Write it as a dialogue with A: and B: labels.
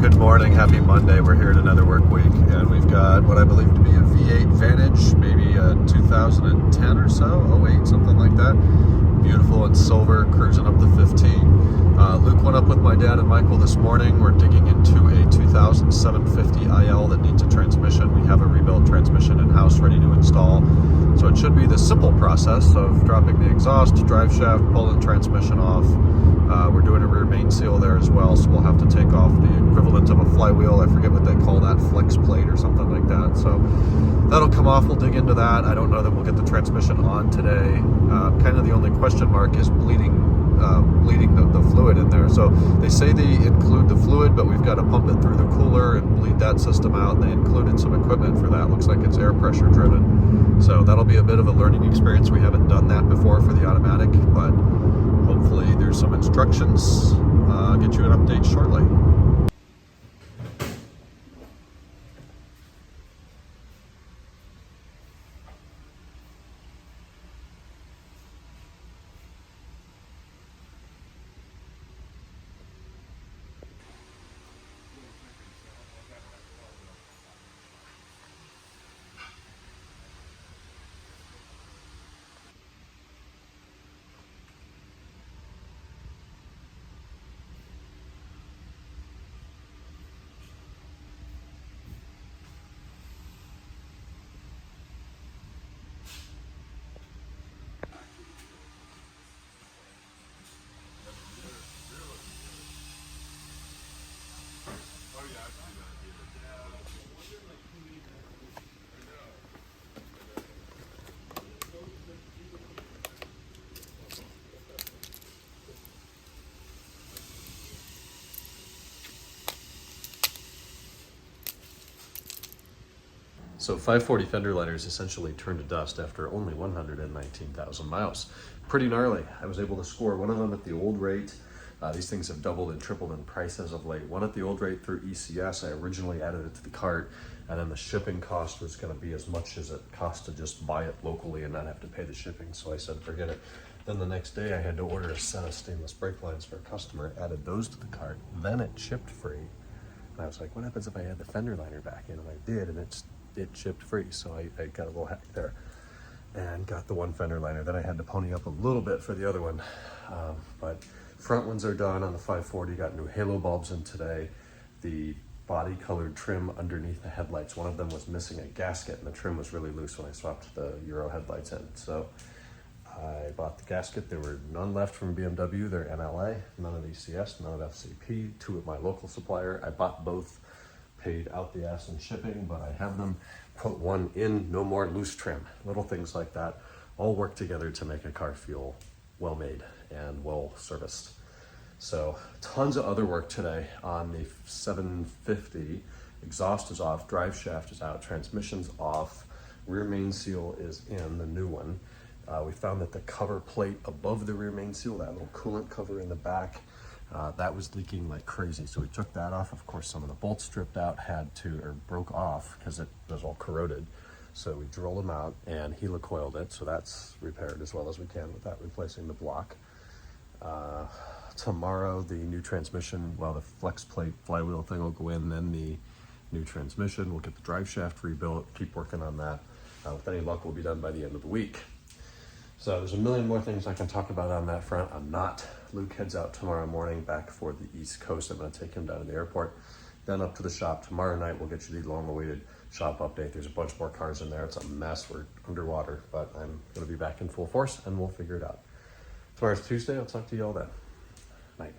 A: Good morning, happy Monday. We're here at another work week, and we've got what I believe to be a V8 Vantage, maybe a 2010 or so, 08, something like that. Beautiful and silver, cruising up to 15. Luke went up with my dad and Michael this morning. We're digging into a 2750 IL that needs a transmission. We have a rebuilt transmission in-house ready to install. So it should be the simple process of dropping the exhaust, drive shaft, pulling transmission off. We're doing a rear main seal there as well, so we'll have to take off the equivalent of a flywheel. I forget what they call that, flex plate or something like that. So that'll come off, we'll dig into that. I don't know that we'll get the transmission on today. Kind of the only question mark is bleeding the fluid in there. So they say they include the fluid, but we've got to pump it through the cooler and bleed that system out. They included some equipment for that. Looks like it's air pressure driven. So that'll be a bit of a learning experience. We haven't done that before for the automatic, but hopefully there's some instructions. I'll get you an update shortly. So 540 fender liners essentially turned to dust after only 119,000 miles. Pretty gnarly. I was able to score one of them at the old rate. These things have doubled and tripled in price as of late. One at the old rate through ECS. I originally added it to the cart, and then the shipping cost was going to be as much as it cost to just buy it locally and not have to pay the shipping. So I said, forget it. Then the next day I had to order a set of stainless brake lines for a customer, added those to the cart, then it shipped free. And I was like, what happens if I add the fender liner back in? And I did, and it shipped free. So I got a little hack there and got the one fender liner. Then I had to pony up a little bit for the other one. But front ones are done on the 540. Got new halo bulbs in today. The body colored trim underneath the headlights, one of them was missing a gasket, and the trim was really loose when I swapped the Euro headlights in. So I bought the gasket. There were none left from BMW. They're NLA, none of ECS, none of FCP, two at my local supplier. I bought both, paid out the ass in shipping, but I have them. Put one in, no more loose trim. Little things like that all work together to make a car feel well made and well serviced. So tons of other work today on the 750. Exhaust is off, drive shaft is out, transmission's off, rear main seal is in, the new one. We found that the cover plate above the rear main seal, that little coolant cover in the back, that was leaking like crazy. So we took that off. Of course, some of the bolts stripped out, broke off because it was all corroded. So we drilled them out and helicoiled it. So that's repaired as well as we can without replacing the block. Tomorrow, the new transmission, the flex plate flywheel thing will go in, then the new transmission. We'll get the drive shaft rebuilt, keep working on that. With any luck, we'll be done by the end of the week. So there's a million more things I can talk about on that front. Luke heads out tomorrow morning back for the East Coast. I'm gonna take him down to the airport, then up to the shop. Tomorrow night, we'll get you the long-awaited shop update. There's a bunch more cars in there. It's a mess, we're underwater, but I'm gonna be back in full force and we'll figure it out. Tomorrow's Tuesday, I'll talk to you all then. Night.